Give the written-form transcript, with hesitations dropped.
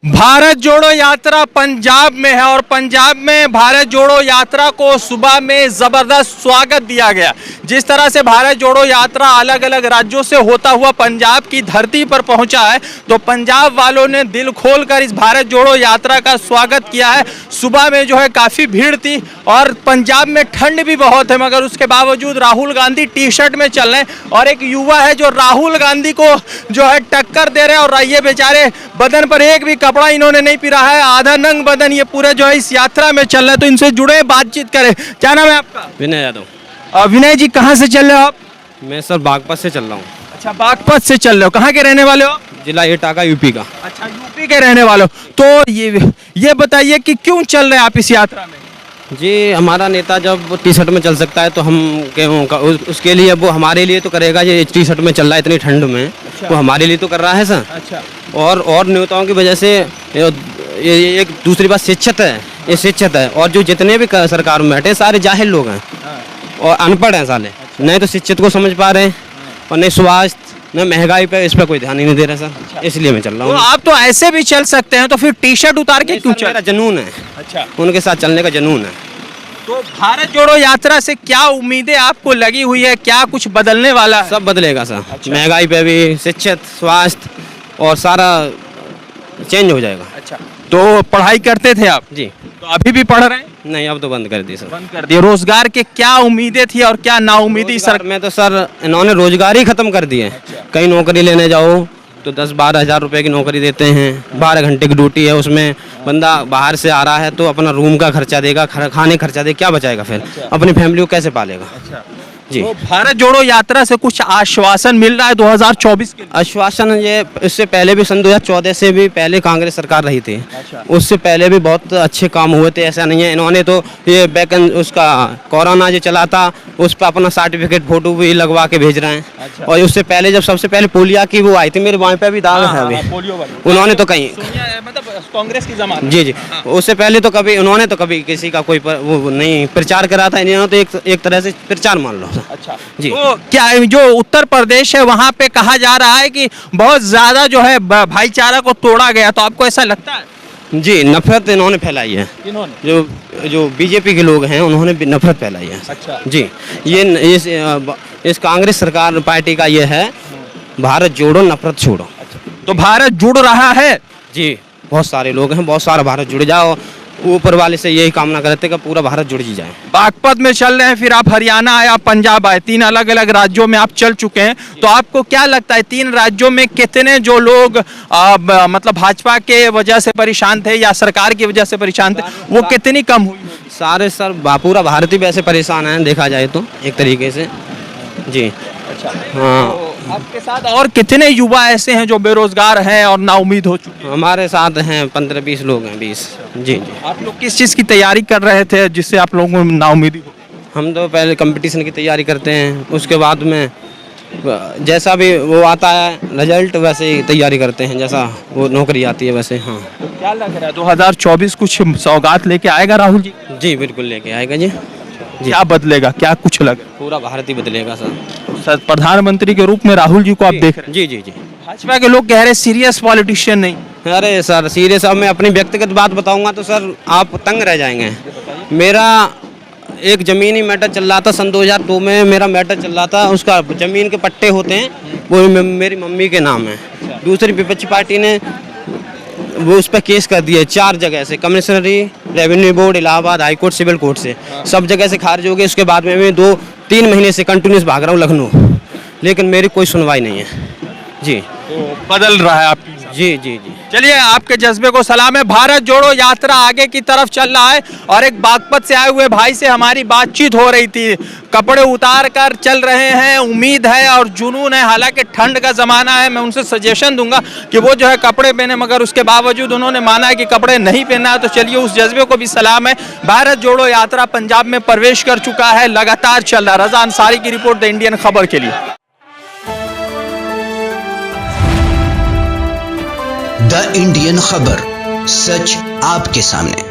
भारत जोड़ो यात्रा पंजाब में है और पंजाब में भारत जोड़ो यात्रा को सुबह में जबरदस्त स्वागत दिया गया। जिस तरह से भारत जोड़ो यात्रा अलग अलग राज्यों से होता हुआ पंजाब की धरती पर पहुंचा है, तो पंजाब वालों ने दिल खोलकर इस भारत जोड़ो यात्रा का स्वागत किया है। सुबह में जो है काफ़ी भीड़ थी और पंजाब में ठंड भी बहुत है, मगर उसके बावजूद राहुल गांधी टी शर्ट में चल रहे हैं और एक युवा है जो राहुल गांधी को जो है टक्कर दे रहे हैं। और ये बेचारे बदन पर एक भी कपड़ा इन्होंने नहीं पहना है, आधा नंग बदन ये पूरे जो है इस यात्रा में चल रहे हैं। तो इनसे जुड़े बातचीत करें। क्या नाम है आपका? विनय यादव। विनय जी, कहाँ से चल रहे हो आप? मैं सर बागपत से चल रहा हूँ। अच्छा, बागपत से चल रहे हो। कहाँ के रहने वाले हो? जिला एटा यूपी का। अच्छा, यूपी के रहने वाले हो। तो ये बताइए कि क्यों चल रहे हैं आप इस यात्रा में? जी, हमारा नेता जब टी शर्ट में चल सकता है तो हम उसके लिए वो हमारे लिए तो करेगा। ये टी शर्ट में चल रहा है इतनी ठंड में। अच्छा। वो हमारे लिए तो कर रहा है सर। अच्छा। और नेताओं की वजह से ये एक दूसरी बात शिक्षित है, ये शिक्षित है। और जो जितने भी सरकार में बैठे सारे जाहिल लोग हैं और अनपढ़ हैं साले। नहीं तो शिक्षित को समझ पा रहे हैं और नहीं स्वास्थ्य, न महंगाई पे, इस पर कोई ध्यान ही नहीं दे रहा सर। इसलिए मैं चल रहा हूँ। तो आप तो ऐसे भी चल सकते हैं, तो फिर टी शर्ट उतार के क्यों चल? मेरा जुनून है। अच्छा, उनके साथ चलने का जुनून है। तो भारत जोड़ो यात्रा से क्या उम्मीदें आपको लगी हुई है? क्या कुछ बदलने वाला है? सब बदलेगा सर। अच्छा। महंगाई पे भी, शिक्षित, स्वास्थ्य और सारा चेंज हो जाएगा। अच्छा, तो पढ़ाई करते थे आप? जी। तो अभी भी पढ़ रहे हैं? नहीं, अब तो बंद कर दी सर। बंद कर दिए। रोजगार के क्या उम्मीदें थी और क्या नाउम्मीदी सर में? तो सर इन्होंने रोजगार ही खत्म कर दिए। कहीं नौकरी लेने जाओ तो 10-12 हज़ार रुपये की नौकरी देते हैं। 12 घंटे की ड्यूटी है, उसमें बंदा बाहर से आ रहा है तो अपना रूम का खर्चा देगा, खाने खर्चा देगा, क्या बचाएगा फिर? अपनी फैमिली को कैसे पालेगा? जी। तो भारत जोड़ो यात्रा से कुछ आश्वासन मिल रहा है 2024 के लिए? आश्वासन ये इससे पहले भी सन 2014 से भी पहले कांग्रेस सरकार रही थी। अच्छा। उससे पहले भी बहुत अच्छे काम हुए थे, ऐसा नहीं है। इन्होंने तो ये उसका कोरोना जो चला था उस पर अपना सर्टिफिकेट फोटो भी लगवा के भेज रहे हैं। अच्छा। और उससे पहले जब सबसे पहले पोलियो की वो आई थी, मेरे वहाँ पे भी दाग है अभी। पोलियो वाली। उन्होंने तो कहीं मतलब कांग्रेस की जमानत। जी। उससे पहले तो कभी उन्होंने तो कभी किसी का कोई वो नहीं प्रचार करा था। इन्होंने तो एक तरह से प्रचार मान लो। अच्छा जी। तो क्या जो उत्तर प्रदेश है वहाँ पे कहा जा रहा है कि बहुत ज्यादा जो है भाईचारा को तोड़ा गया, तो आपको ऐसा लगता है? जी, नफरत इन्होंने फैलाई है। इन्होंने जो बीजेपी के लोग हैं उन्होंने भी नफरत फैलाई है। अच्छा। जी। इस कांग्रेस सरकार पार्टी का ये है, भारत जोड़ो नफरत छोड़ो। तो भारत जुड़ रहा है? जी, बहुत सारे लोग हैं, बहुत सारा भारत जुड़ जाओ। ऊपर वाले से यही कामना करते कि पूरा भारत जुड़ ही जाए। बागपत में चल रहे हैं, फिर आप हरियाणा आए, आप पंजाब आए, 3 अलग अलग राज्यों में आप चल चुके हैं। तो आपको क्या लगता है 3 राज्यों में कितने जो लोग मतलब भाजपा के वजह से परेशान थे या सरकार की वजह से परेशान थे, वो कितनी कम हुई? सारे सर पूरा भारत ही वैसे परेशान है देखा जाए तो एक तरीके से। जी। अच्छा। हाँ। तो आपके साथ और कितने युवा ऐसे हैं जो बेरोजगार हैं और नाउम्मीद हो चुके हैं? हमारे साथ हैं 15-20 लोग हैं, 20। जी। आप लोग किस चीज़ की तैयारी कर रहे थे जिससे आप लोगों को नाउम्मीदी हो? हम तो पहले कंपटीशन की तैयारी करते हैं, उसके बाद में जैसा भी वो आता है रिजल्ट वैसे ही तैयारी करते हैं, जैसा वो नौकरी आती है वैसे। हाँ। क्या लग रहा है 2024 कुछ सौगात लेके आएगा राहुल जी? जी, बिल्कुल लेके आएगा जी। क्या बदलेगा, क्या कुछ लग? पूरा भारत ही बदलेगा सर। प्रधानमंत्री के रूप में राहुल जी को आप देख रहे हैं? जी जी जी। भाजपा के लोग कह रहे हैं सीरियस पॉलिटिशियन नहीं। अरे सर सीरियस, अब मैं अपनी व्यक्तिगत बात बताऊंगा तो सर आप तंग रह जाएंगे। मेरा एक ज़मीनी मैटर चल रहा था सन 2002 में, मेरा मैटर चल रहा था। उसका ज़मीन के पट्टे होते हैं वो मेरी मम्मी के नाम है। दूसरी विपक्षी पार्टी ने वो उस पर केस कर दिया 4 जगह से, कमिश्नरी, revenue board, Allahabad high court, civil court से। सब जगह से खारिज हो गए। उसके बाद में मैं 2-3 महीने से कंटिन्यूस भाग रहा हूँ लखनऊ, लेकिन मेरी कोई सुनवाई नहीं है। जी। तो बदल रहा है आपकी? जी जी जी। चलिए, आपके जज्बे को सलाम है। भारत जोड़ो यात्रा आगे की तरफ चल रहा है और एक बागपत से आए हुए भाई से हमारी बातचीत हो रही थी। कपड़े उतार कर चल रहे हैं, उम्मीद है और जुनून है। हालांकि ठंड का ज़माना है, मैं उनसे सजेशन दूंगा कि वो जो है कपड़े पहने, मगर उसके बावजूद उन्होंने माना है कि कपड़े नहीं पहनना है। तो चलिए, उस जज्बे को भी सलाम है। भारत जोड़ो यात्रा पंजाब में प्रवेश कर चुका है, लगातार चल रहा है। रज़ा अंसारी की रिपोर्ट, द इंडियन खबर के लिए। द इंडियन खबर, सच आपके सामने।